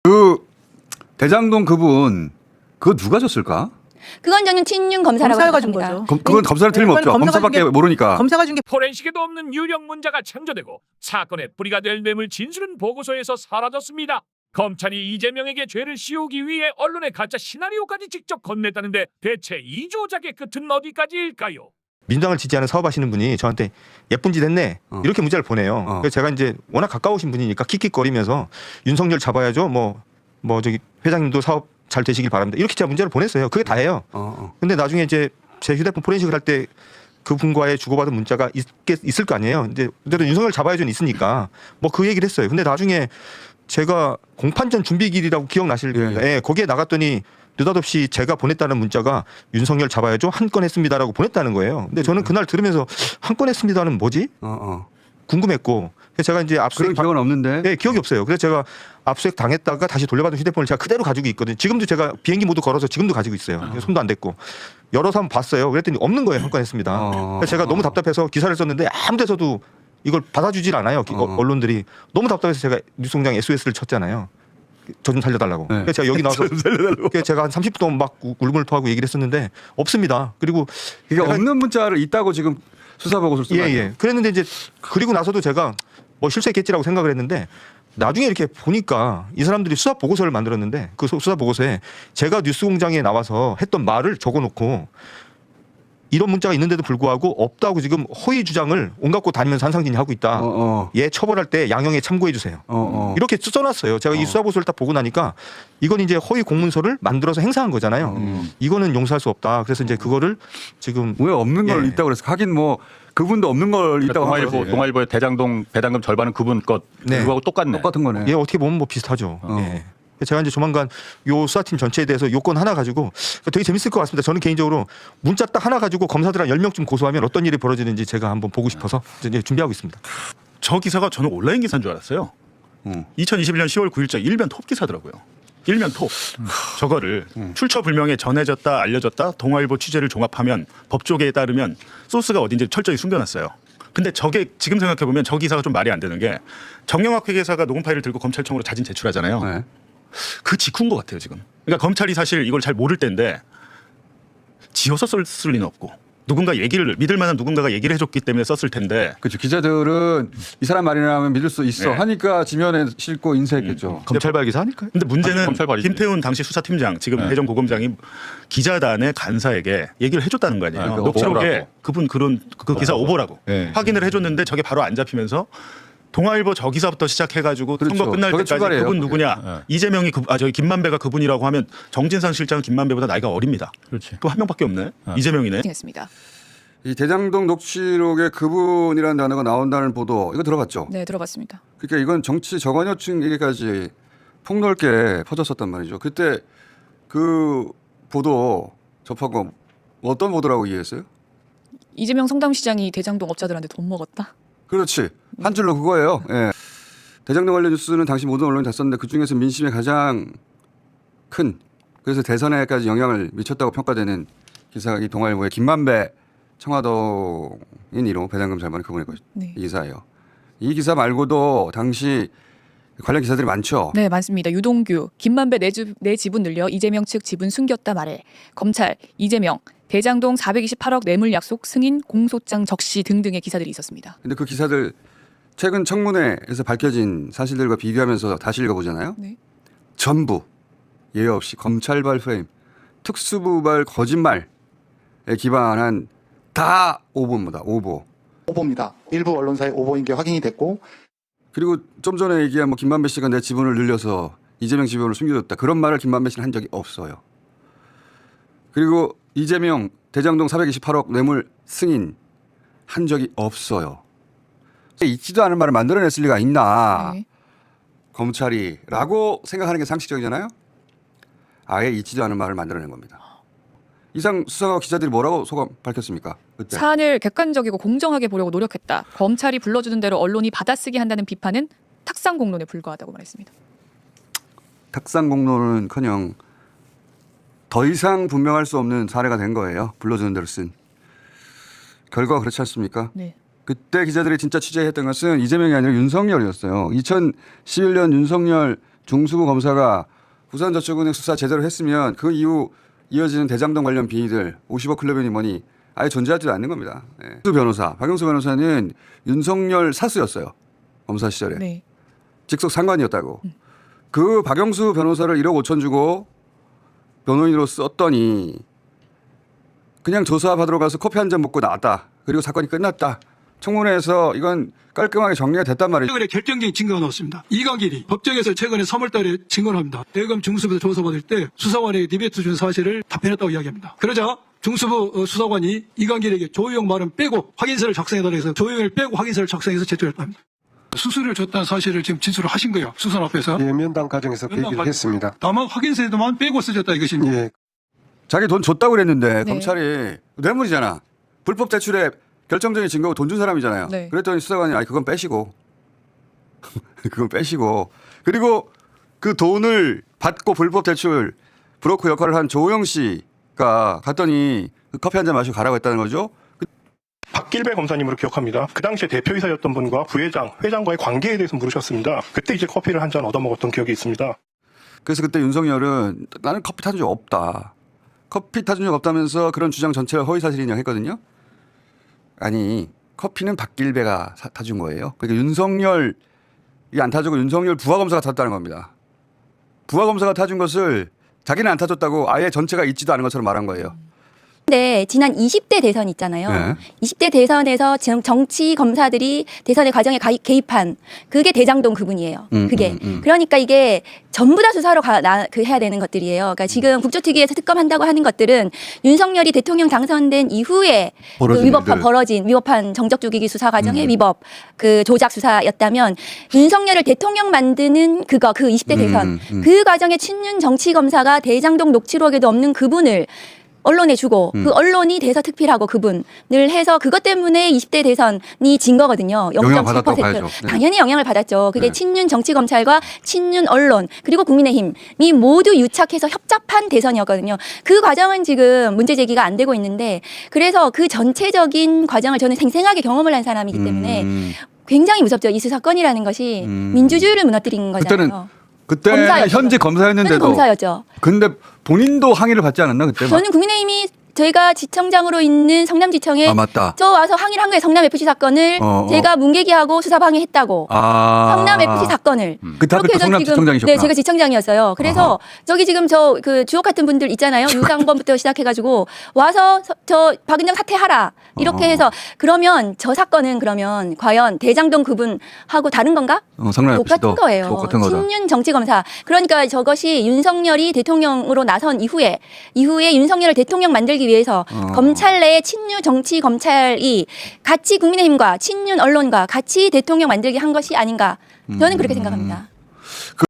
그 대장동 그분 그거 누가 줬을까? 그건 저는 친윤 검사라고 검사가 준 생각합니다. 거죠. 그건 검사는 틀림없죠. 검사밖에 모르니까. 검사가 준 게 포렌식에도 없는 유령 문자가 창조되고 사건의 뿌리가 될 뇌물 진술은 보고서에서 사라졌습니다. 검찰이 이재명에게 죄를 씌우기 위해 언론에 가짜 시나리오까지 직접 건넸다는데 대체 이 조작의 끝은 어디까지일까요? 민주당을 지지하는 사업하시는 분이 저한테 예쁜 짓 했네 이렇게 문자를 보내요. 그래서 제가 이제 워낙 가까우신 분이니까 킥킥거리면서 윤석열 잡아야죠. 뭐 저기 회장님도 사업 잘 되시길 바랍니다. 이렇게 제가 문자를 보냈어요. 그게 다예요. 근데 나중에 이제 제 휴대폰 포렌식을 할 때 그분과의 주고받은 문자가 있을 거 아니에요. 근데 그래도 윤석열 잡아야죠는 있으니까 뭐 그 얘기를 했어요. 근데 나중에 제가 공판전 준비길이라고 기억나실 겁니다. 예, 거기에 나갔더니 느닷없이 제가 보냈다는 문자가 윤석열 잡아야죠 한 건 했습니다라고 보냈다는 거예요. 근데 저는 그날 들으면서 한 건 했습니다는 뭐지? 궁금했고 그래서 제가 이제 압수수색 그런 기억은 없는데. 네, 기억이 없어요. 그래서 제가 압수수색 당했다가 다시 돌려받은 휴대폰을 제가 그대로 가지고 있거든요. 지금도 제가 비행기 모드 걸어서 지금도 가지고 있어요. 손도 안 댔고 열어서 한번 봤어요. 그랬더니 없는 거예요. 한 건 했습니다. 그래서 제가 너무 답답해서 기사를 썼는데 아무 데서도 이걸 받아주질 않아요. 언론들이 너무 답답해서 제가 뉴스공장 SOS를 쳤잖아요. 저 좀 살려달라고. 네. 그래서 제가 여기 나와서 그래서 제가 한 30분 동안 막 울음을 토하고 얘기를 했었는데 없습니다. 그리고 그러니까 없는 문자를 있다고 지금 수사 보고서를 쓴 거예요. 예. 그랬는데 이제 그리고 나서도 제가 뭐 실수했겠지라고 생각을 했는데 나중에 이렇게 보니까 이 사람들이 수사 보고서를 만들었는데 그 수사 보고서에 제가 뉴스공장에 나와서 했던 말을 적어놓고 이런 문자가 있는데도 불구하고 없다고 지금 허위 주장을 온갖 곳 다니면서 한상진이 하고 있다. 얘 처벌할 때 양형에 참고해 주세요. 이렇게 써놨어요. 제가 이 수사 보고서를 딱 보고 나니까 이건 이제 허위 공문서를 만들어서 행사한 거잖아요. 이거는 용서할 수 없다. 그래서 이제 그거를 지금 왜 없는 걸 있다고 그래서 하긴 뭐 그분도 없는 걸 있다고 한 거지. 동아일보의 대장동 배당금 절반은 그분 것 네. 그거하고 똑같네. 똑같은 거네. 예, 어떻게 보면 뭐 비슷하죠. 예. 제가 이제 조만간 요 수사팀 전체에 대해서 요건 하나 가지고 되게 재밌을 것 같습니다. 저는 개인적으로 문자 딱 하나 가지고 검사들 한 10명쯤 고소하면 어떤 일이 벌어지는지 제가 한번 보고 싶어서 이제 준비하고 있습니다. 저 기사가 저는 온라인 기사인 줄 알았어요. 2021년 10월 9일자 일면 톱 기사더라고요. 일면 톱. 저거를 출처불명에 전해졌다 알려졌다 동아일보 취재를 종합하면 법조계에 따르면 소스가 어딘지 철저히 숨겨놨어요. 근데 저게 지금 생각해보면 저 기사가 좀 말이 안 되는 게 정영학 회계사가 녹음 파일을 들고 검찰청으로 자진 제출하잖아요. 네. 그 직후인 것 같아요 지금. 그러니까 검찰이 사실 이걸 잘 모를 때인데 지어서 쓸 리는 없고 누군가 얘기를 믿을 만한 누군가가 얘기를 해줬기 때문에 썼을 텐데. 그렇죠. 기자들은 이 사람 말이라면 믿을 수 있어 네. 하니까 지면에 싣고 인쇄했겠죠. 검찰발 기사 아닐까요? 근데 문제는 검찰발이지. 김태훈 당시 수사팀장 지금 네. 대전고검장이 기자단의 간사에게 얘기를 해줬다는 거 아니에요. 네, 녹취록에 오보라고. 그분 그 기사 오보라고 네. 확인을 해줬는데 저게 바로 안 잡히면서 동아일보 저 기사부터 시작해가지고 그렇죠. 선거 끝날 저게 때까지 출발이에요. 그분 누구냐 네. 이재명이 저기 김만배가 그분이라고 하면 정진상 실장은 김만배보다 나이가 어립니다. 그렇지. 또 한 명밖에 없네. 이재명이네. 했습니다. 이 대장동 녹취록에 그분이라는 단어가 나온다는 보도 이거 들어봤죠? 네, 들어봤습니다. 그러니까 이건 정치 저관여층에게까지 폭넓게 퍼졌었단 말이죠. 그때 그 보도 접하고 어떤 보도라고 이해했어요? 이재명 성남시장이 대장동 업자들한테 돈 먹었다. 그렇지. 한 줄로 그거예요. 예. 대장동 관련 뉴스는 당시 모든 언론이 다 썼는데 그중에서 민심에 가장 큰 그래서 대선에까지 영향을 미쳤다고 평가되는 기사가 이 동아일보의 김만배 청화동인 1호 배당금 잘못은 그분의 네. 기사예요. 이 기사 말고도 당시 관련 기사들이 많죠. 네, 많습니다. 유동규, 김만배 내 지분 늘려 이재명 측 지분 숨겼다 말해. 검찰, 이재명, 대장동 428억 뇌물 약속 승인 공소장 적시 등등의 기사들이 있었습니다. 근데 그 기사들 최근 청문회에서 밝혀진 사실들과 비교하면서 다시 읽어보잖아요. 네. 전부 예외 없이 검찰발 프레임, 특수부발 거짓말에 기반한 다 오보입니다. 오보. 오보입니다. 일부 언론사의 오보인 게 확인이 됐고 그리고 좀 전에 얘기한 뭐 김만배 씨가 내 지분을 늘려서 이재명 지분을 숨겨뒀다. 그런 말을 김만배 씨는 한 적이 없어요. 그리고 이재명 대장동 428억 뇌물 승인 한 적이 없어요. 있지도 않은 말을 만들어냈을 리가 있나. 네. 검찰이라고 생각하는 게 상식적이잖아요. 아예 있지도 않은 말을 만들어낸 겁니다. 이상 수사관 기자들이 뭐라고 소감 밝혔습니까? 그때. 사안을 객관적이고 공정하게 보려고 노력했다. 검찰이 불러주는 대로 언론이 받아쓰기 한다는 비판은 탁상 공론에 불과하다고 말했습니다. 탁상 공론은커녕 더 이상 분명할 수 없는 사례가 된 거예요. 불러주는 대로 쓴. 결과가 그렇지 않습니까? 네. 그때 기자들이 진짜 취재했던 것은 이재명이 아니라 윤석열이었어요. 2011년 윤석열 중수부 검사가 부산저축은행 수사 제대로 했으면 그 이후 이어지는 대장동 관련 비리들 50억 클럽이니 뭐니 아예 존재하지도 않는 겁니다. 예. 박영수 변호사는 윤석열 사수였어요. 검사 시절에. 네. 직속 상관이었다고. 그 박영수 변호사를 1억 5천 주고 변호인으로 썼더니 그냥 조사받으러 가서 커피 한 잔 먹고 나왔다. 그리고 사건이 끝났다. 청문회에서 이건 깔끔하게 정리가 됐단 말이죠. 최근에 결정적인 증거가 나왔습니다. 이강길이 법정에서 최근에 3월달에 증언을 합니다. 대검 중수부에서 조사받을 때 수사관에게 디베이트 준 사실을 답변했다고 이야기합니다. 그러자 중수부 수사관이 이강길에게 조유영 말은 빼고 확인서를 작성해달라 해서 조유영을 빼고 확인서를 작성해서 제출했다 합니다. 수수료를 줬다는 사실을 지금 진술을 하신 거예요. 수사 앞에서. 예, 면담 과정에서 그 얘기를 했습니다. 다만 확인서에도만 빼고 쓰셨다 이것입니다. 예. 자기 돈 줬다고 그랬는데 네. 검찰이 뇌물이잖아. 불법 대출의 결정적인 증거가 돈 준 사람이잖아요. 네. 그랬더니 수사관이 아니 그건 빼시고 그건 빼시고 그리고 그 돈을 받고 불법 대출 브로커 역할을 한 조호영 씨가 갔더니 그 커피 한 잔 마시고 가라고 했다는 거죠. 박길배 검사님으로 기억합니다. 그 당시에 대표이사였던 분과 부회장, 회장과의 관계에 대해서 물으셨습니다. 그때 이제 커피를 한 잔 얻어먹었던 기억이 있습니다. 그래서 그때 윤석열은 나는 커피 타준 적 없다. 커피 타준 적 없다면서 그런 주장 전체가 허위사실이냐 했거든요. 아니 커피는 박길배가 타준 거예요. 그러니까 윤석열이 안 타주고 윤석열 부하검사가 탔다는 겁니다. 부하검사가 타준 것을 자기는 안 타줬다고 아예 전체가 있지도 않은 것처럼 말한 거예요. 근데 지난 20대 대선 있잖아요. 네. 20대 대선에서 지금 정치 검사들이 대선의 과정에 개입한 그게 대장동 그분이에요. 그게. 그러니까 이게 전부 다 수사로 해야 되는 것들이에요. 그러니까 지금 국조특위에서 특검한다고 하는 것들은 윤석열이 대통령 당선된 이후에 그 위법한 정적주기기 수사 과정의 위법, 그 조작 수사였다면 윤석열을 대통령 만드는 그 20대 대선 그 과정에 친윤 정치 검사가 대장동 녹취록에도 없는 그분을 언론에 주고 그 언론이 대서특필하고 그분을 해서 그것 때문에 20대 대선이 진 거거든요. 영향을 받았다고 봐야죠. 네. 당연히 영향을 받았죠. 그게 네. 친윤 정치검찰과 친윤 언론 그리고 국민의힘이 모두 유착해서 협잡한 대선이었거든요. 그 과정은 지금 문제 제기가 안 되고 있는데 그래서 그 전체적인 과정을 저는 생생하게 경험을 한 사람이기 때문에 굉장히 무섭죠. 이 수사건이라는 것이 민주주의를 무너뜨린 거잖아요. 그때는 검사였죠. 현직 검사였는데도. 검사였죠. 근데 본인도 항의를 받지 않았나 그때? 저는 국민의힘이 저희가 지청장으로 있는 성남지청에 아 맞다. 저 와서 항의를 한 거예요. 성남FC 사건을 제가 문계기하고 수사방해했다고. 성남FC 사건을. 그때 하필 또 성남지청장이셨구나. 네, 제가 지청장이었어요. 그래서 저기 지금 저 그 주옥 같은 분들 있잖아요. 유상범부터 시작해가지고 와서 저 박은정 사퇴하라 이렇게 해서 그러면 저 사건은 그러면 과연 대장동 그분하고 다른 건가? 똑같은 거예요. 똑같은 거다. 친윤 정치검사. 그러니까 저것이 윤석열이 대통령으로 나선 이후에 윤석열을 대통령 만들기 위해서 검찰 내에 친윤 정치 검찰이 같이 국민의힘과 친윤 언론과 같이 대통령 만들기 한 것이 아닌가. 저는 그렇게 생각합니다.